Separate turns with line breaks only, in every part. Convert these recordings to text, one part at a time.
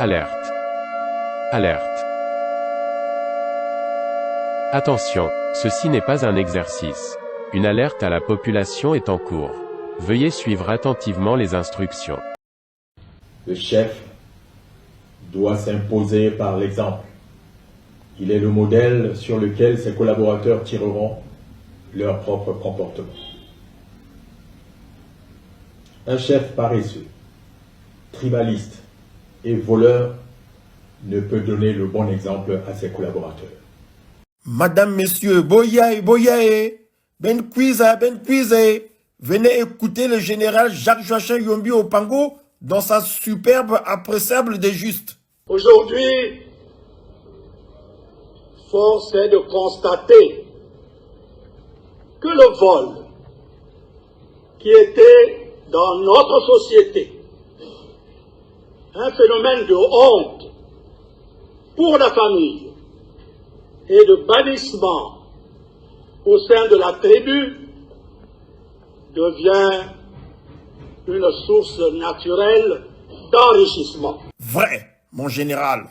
Alerte. Alerte. Attention, ceci n'est pas un exercice. Une alerte à la population est en cours. Veuillez suivre attentivement les instructions.
Le chef doit s'imposer par l'exemple. Il est le modèle sur lequel ses collaborateurs tireront leur propre comportement. Un chef paresseux, tribaliste et voleur ne peut donner le bon exemple à ses collaborateurs.
Madame, Messieurs, Boyaye, Boyaye, Ben Kouiza, venez écouter le général Jacques-Joachim Yombi Opango dans sa superbe appréciable des justes.
Aujourd'hui, force est de constater que le vol, qui était dans notre société un phénomène de honte pour la famille et de bannissement au sein de la tribu, devient une source naturelle d'enrichissement.
Vrai, mon général.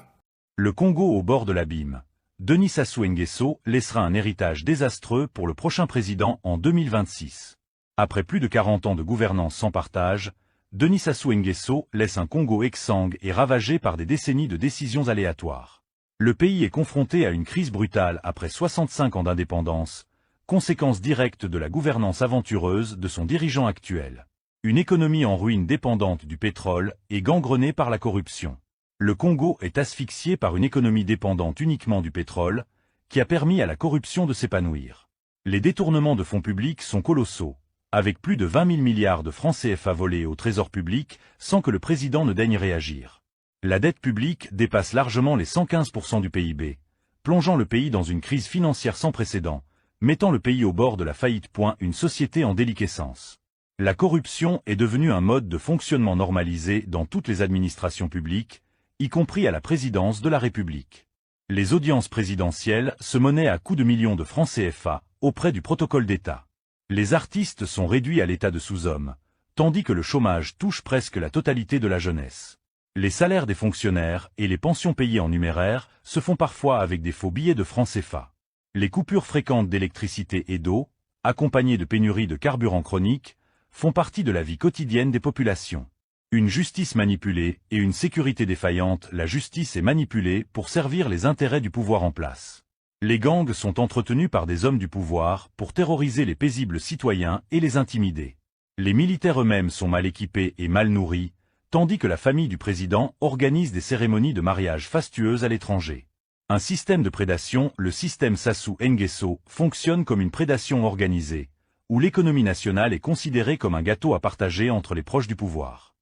Le Congo au bord de l'abîme. Denis Sassou Nguesso laissera un héritage désastreux pour le prochain président en 2026. Après plus de 40 ans de gouvernance sans partage, Denis Sassou Nguesso laisse un Congo exsangue et ravagé par des décennies de décisions aléatoires. Le pays est confronté à une crise brutale après 65 ans d'indépendance, conséquence directe de la gouvernance aventureuse de son dirigeant actuel. Une économie en ruine dépendante du pétrole et gangrenée par la corruption. Le Congo est asphyxié par une économie dépendante uniquement du pétrole, qui a permis à la corruption de s'épanouir. Les détournements de fonds publics sont colossaux, avec plus de 20 000 milliards de francs CFA volés au trésor public sans que le président ne daigne réagir. La dette publique dépasse largement les 115% du PIB, plongeant le pays dans une crise financière sans précédent, mettant le pays au bord de la faillite. Une société en déliquescence. La corruption est devenue un mode de fonctionnement normalisé dans toutes les administrations publiques, y compris à la présidence de la République. Les audiences présidentielles se monnaient à coups de millions de francs CFA, auprès du protocole d'État. Les artistes sont réduits à l'état de sous-hommes, tandis que le chômage touche presque la totalité de la jeunesse. Les salaires des fonctionnaires et les pensions payées en numéraire se font parfois avec des faux billets de francs CFA. Les coupures fréquentes d'électricité et d'eau, accompagnées de pénuries de carburant chroniques, font partie de la vie quotidienne des populations. Une justice manipulée et une sécurité défaillante. La justice est manipulée pour servir les intérêts du pouvoir en place. Les gangs sont entretenus par des hommes du pouvoir pour terroriser les paisibles citoyens et les intimider. Les militaires eux-mêmes sont mal équipés et mal nourris, tandis que la famille du président organise des cérémonies de mariage fastueuses à l'étranger. Un système de prédation, le système Sassou Nguesso, fonctionne comme une prédation organisée, où l'économie nationale est considérée comme un gâteau à partager entre les proches du pouvoir.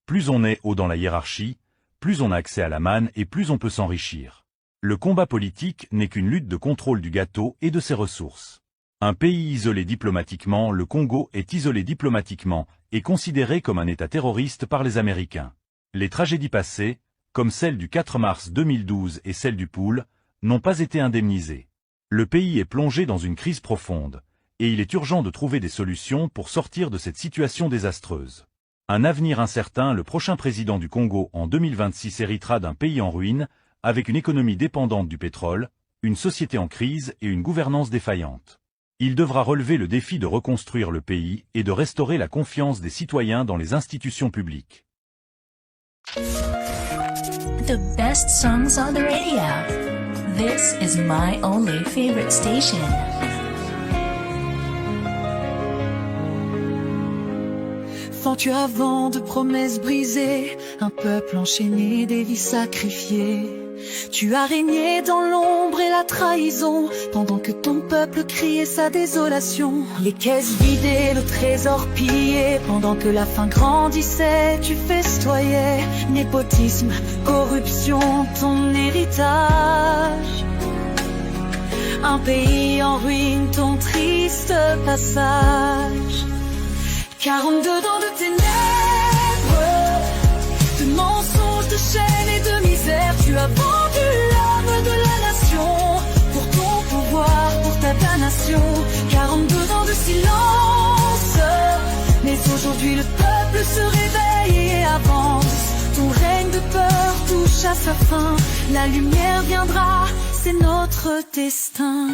Plus on est haut dans la hiérarchie, plus on a accès à la manne et plus on peut s'enrichir. Le combat politique n'est qu'une lutte de contrôle du gâteau et de ses ressources. Un pays isolé diplomatiquement, le Congo est isolé diplomatiquement et considéré comme un État terroriste par les Américains. Les tragédies passées, comme celle du 4 mars 2012 et celle du Pool, n'ont pas été indemnisées. Le pays est plongé dans une crise profonde, et il est urgent de trouver des solutions pour sortir de cette situation désastreuse. Un avenir incertain. Le prochain président du Congo en 2026 héritera d'un pays en ruine, avec une économie dépendante du pétrole, une société en crise et une gouvernance défaillante. Il devra relever le défi de reconstruire le pays et de restaurer la confiance des citoyens dans les institutions publiques.
The best songs on the radio. This is my only favorite station.
Fends-tu avant de promesses brisées, un peuple enchaîné, des vies sacrifiées. Tu as régné dans l'ombre et la trahison, pendant que ton peuple criait sa désolation. Les caisses vidées, le trésor pillé, pendant que la faim grandissait, tu festoyais. Népotisme, corruption, ton héritage. Un pays en ruine, ton triste passage. 42 ans de ténèbres, de mensonges, de chaînes et de misère. Tu as vendu l'âme de la nation pour ton pouvoir, pour ta damnation. 42 ans de silence, mais aujourd'hui le peuple se réveille et avance. Ton règne de peur touche à à sa fin. La lumière viendra, c'est notre destin.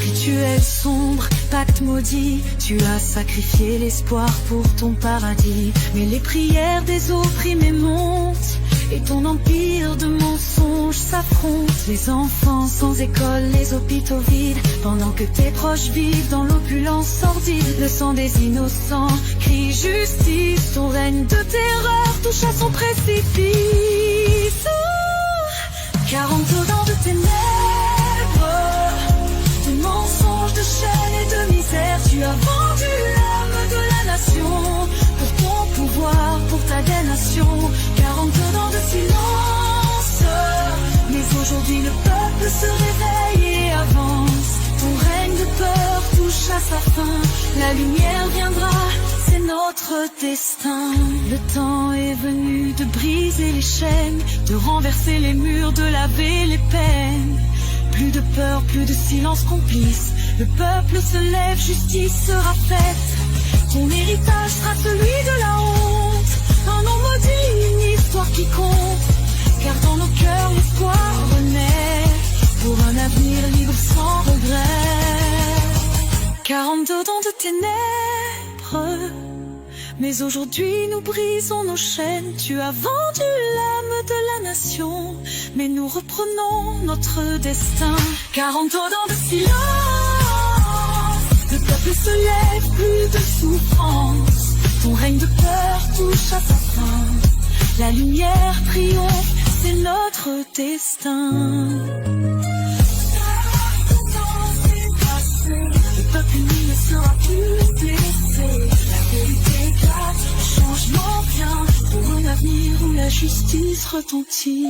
Rituel sombre, pacte maudit, tu as sacrifié l'espoir pour ton paradis. Mais les prières des opprimés montent, et ton empire de mensonges s'affronte. Les enfants sans école, les hôpitaux vides, pendant que tes proches vivent dans l'opulence sordide. Le sang des innocents crie justice, ton règne de terreur touche à son précipice. 40 ans de ténèbres, de mensonges, de chaînes et de misère. Tu as vendu l'âme de la nation pour ton pouvoir, pour ta damnation. 40 ans de silence, mais aujourd'hui le peuple se réveille et avance. Ton règne de peur touche à sa fin. La lumière viendra, c'est notre destin. Le temps est venu de briser les chaînes, de renverser les murs, de laver les peines. Plus de peur, plus de silence complice. Le peuple se lève, justice sera faite. Ton héritage sera celui de la honte. Un nom maudit, une histoire qui compte. Car dans nos cœurs l'espoir renaît, pour un avenir libre sans regret. 42 ans de ténèbres, mais aujourd'hui nous brisons nos chaînes. Tu as vendu l'âme de la nation, mais nous reprenons notre destin. 40 ans de silence, le peuple se lève, plus de souffrance. Ton règne de peur touche à sa fin. La lumière triomphe, c'est notre destin. Le peuple uni ne sera plus blessé. La vérité éclate, le changement vient, pour un avenir où la justice retentit.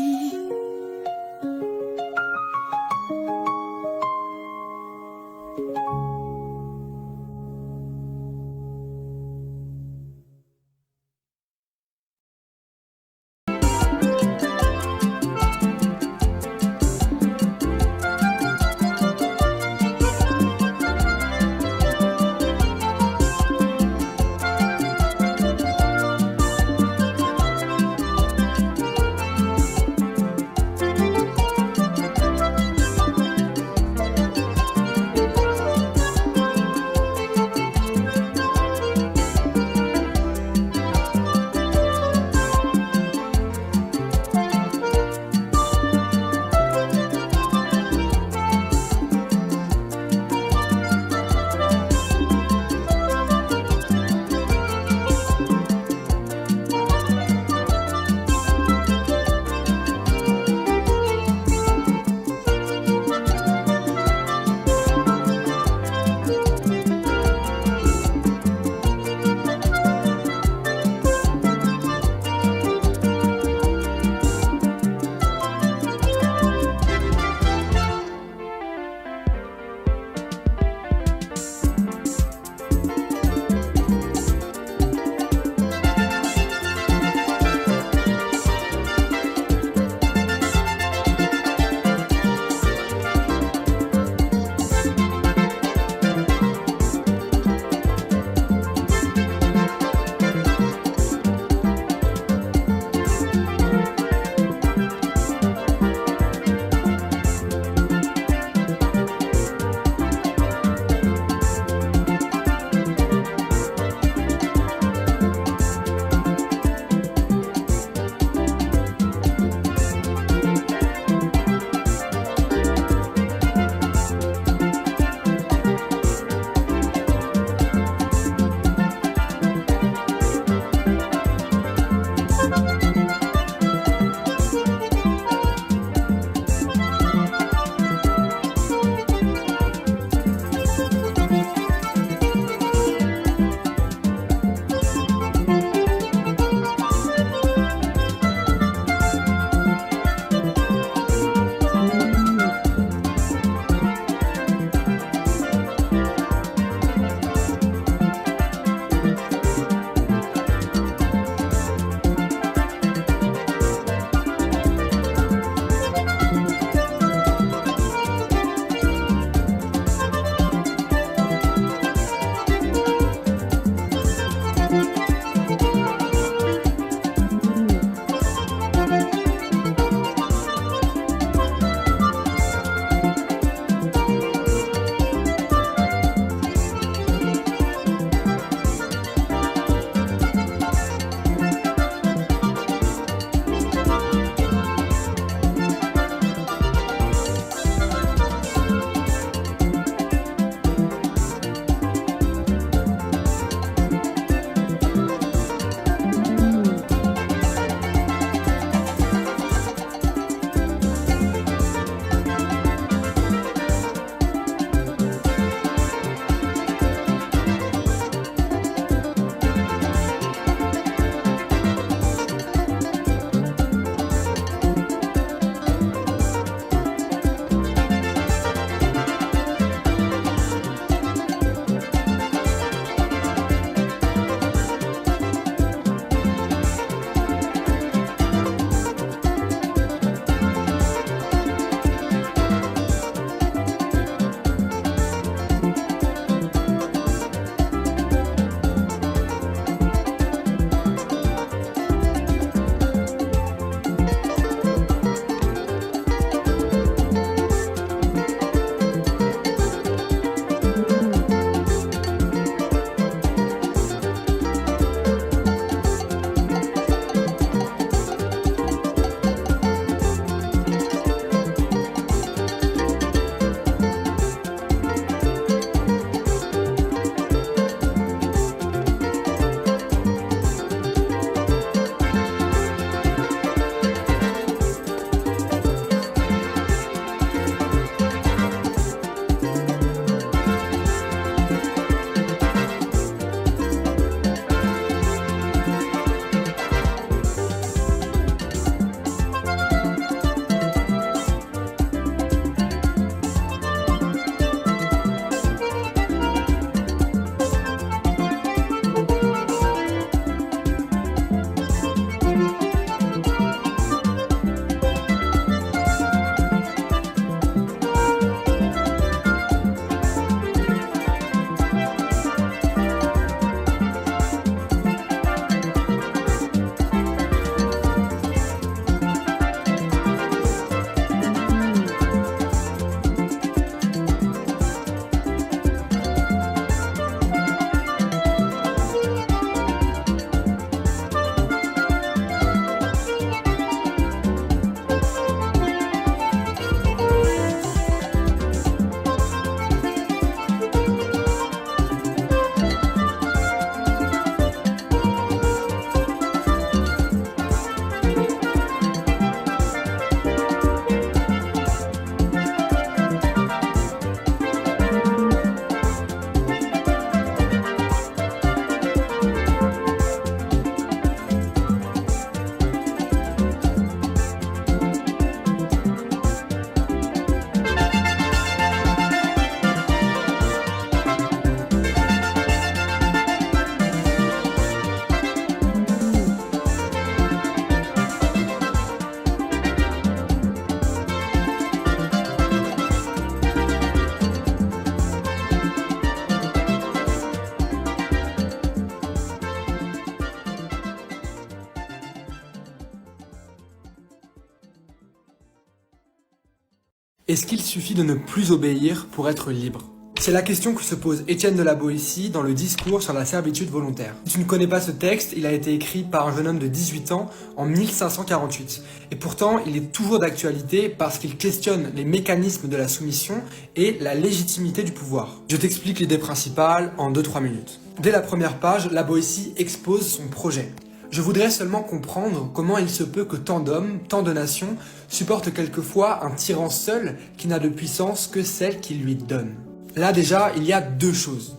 Est-ce qu'il suffit de ne plus obéir pour être libre? C'est la question que se pose Étienne de la Boétie dans le discours sur la servitude volontaire. Si tu ne connais pas ce texte, il a été écrit par un jeune homme de 18 ans en 1548. Et pourtant, il est toujours d'actualité parce qu'il questionne les mécanismes de la soumission et la légitimité du pouvoir. Je t'explique l'idée principale en 2-3 minutes. Dès la première page, la Boétie expose son projet. Je voudrais seulement comprendre comment il se peut que tant d'hommes, tant de nations, supportent quelquefois un tyran seul qui n'a de puissance que celle qu'il lui donne. Là déjà, il y a deux choses.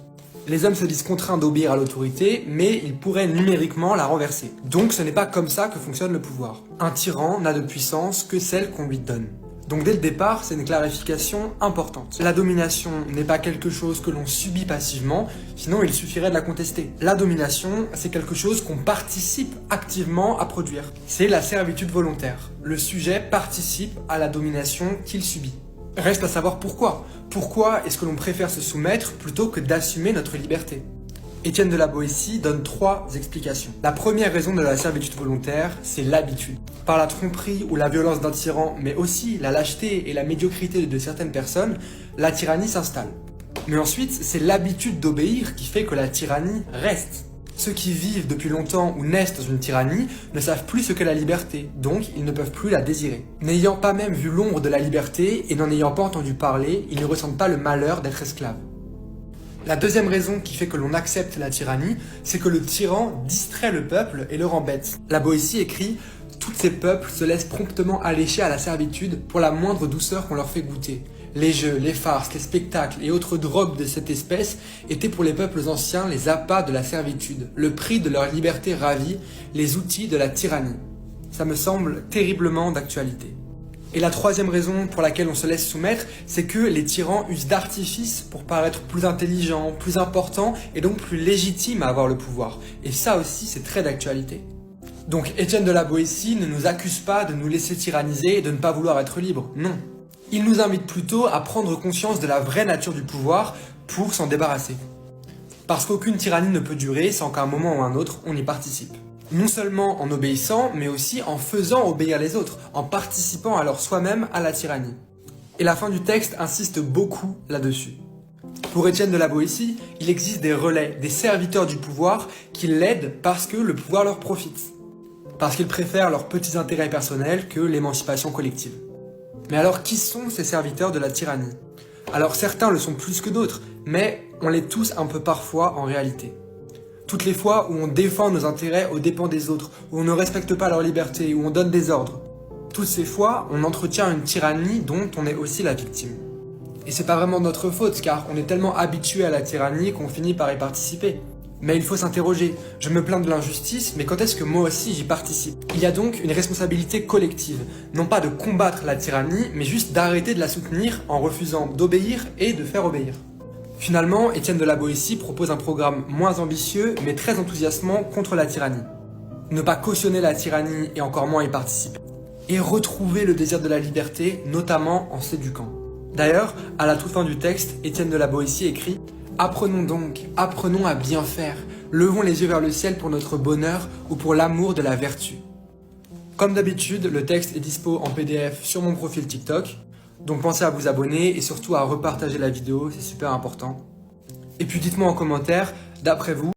Les hommes se disent contraints d'obéir à l'autorité, mais ils pourraient numériquement la renverser. Donc ce n'est pas comme ça que fonctionne le pouvoir. Un tyran n'a de puissance que celle qu'on lui donne. Donc dès le départ, c'est une clarification importante. La domination n'est pas quelque chose que l'on subit passivement, sinon il suffirait de la contester. La domination, c'est quelque chose qu'on participe activement à produire. C'est la servitude volontaire. Le sujet participe à la domination qu'il subit. Reste à savoir pourquoi. Pourquoi est-ce que l'on préfère se soumettre plutôt que d'assumer notre liberté? Étienne de la Boétie donne 3 explications. La première raison de la servitude volontaire, c'est l'habitude. Par la tromperie ou la violence d'un tyran, mais aussi la lâcheté et la médiocrité de certaines personnes, la tyrannie s'installe. Mais ensuite, c'est l'habitude d'obéir qui fait que la tyrannie reste. Ceux qui vivent depuis longtemps ou naissent dans une tyrannie ne savent plus ce qu'est la liberté, donc ils ne peuvent plus la désirer. N'ayant pas même vu l'ombre de la liberté et n'en ayant pas entendu parler, ils ne ressentent pas le malheur d'être esclaves. La deuxième raison qui fait que l'on accepte la tyrannie, c'est que le tyran distrait le peuple et le rend bête. La Boétie écrit « Tous ces peuples se laissent promptement allécher à la servitude pour la moindre douceur qu'on leur fait goûter. Les jeux, les farces, les spectacles et autres drogues de cette espèce étaient pour les peuples anciens les appâts de la servitude, le prix de leur liberté ravie, les outils de la tyrannie. » Ça me semble terriblement d'actualité. Et la troisième raison pour laquelle on se laisse soumettre, c'est que les tyrans usent d'artifices pour paraître plus intelligents, plus importants et donc plus légitimes à avoir le pouvoir. Et ça aussi, c'est très d'actualité. Donc Étienne de la Boétie ne nous accuse pas de nous laisser tyranniser et de ne pas vouloir être libres, non. Il nous invite plutôt à prendre conscience de la vraie nature du pouvoir pour s'en débarrasser. Parce qu'aucune tyrannie ne peut durer sans qu'à un moment ou un autre, on y participe. Non seulement en obéissant, mais aussi en faisant obéir les autres, en participant alors soi-même à la tyrannie. Et la fin du texte insiste beaucoup là-dessus. Pour Étienne de la Boétie, il existe des relais, des serviteurs du pouvoir qui l'aident parce que le pouvoir leur profite. Parce qu'ils préfèrent leurs petits intérêts personnels que l'émancipation collective. Mais alors qui sont ces serviteurs de la tyrannie? Alors certains le sont plus que d'autres, mais on l'est tous un peu parfois en réalité. Toutes les fois où on défend nos intérêts aux dépens des autres, où on ne respecte pas leur liberté, où on donne des ordres. Toutes ces fois, on entretient une tyrannie dont on est aussi la victime. Et c'est pas vraiment notre faute, car on est tellement habitué à la tyrannie qu'on finit par y participer. Mais il faut s'interroger, je me plains de l'injustice, mais quand est-ce que moi aussi j'y participe? Il y a donc une responsabilité collective, non pas de combattre la tyrannie, mais juste d'arrêter de la soutenir en refusant d'obéir et de faire obéir. Finalement, Étienne de la Boétie propose un programme moins ambitieux, mais très enthousiasmant contre la tyrannie. Ne pas cautionner la tyrannie et encore moins y participer. Et retrouver le désir de la liberté, notamment en s'éduquant. D'ailleurs, à la toute fin du texte, Étienne de la Boétie écrit « Apprenons donc, apprenons à bien faire, levons les yeux vers le ciel pour notre bonheur ou pour l'amour de la vertu. » Comme d'habitude, le texte est dispo en PDF sur mon profil TikTok. Donc pensez à vous abonner et surtout à repartager la vidéo, c'est super important. Et puis dites-moi en commentaire, d'après vous,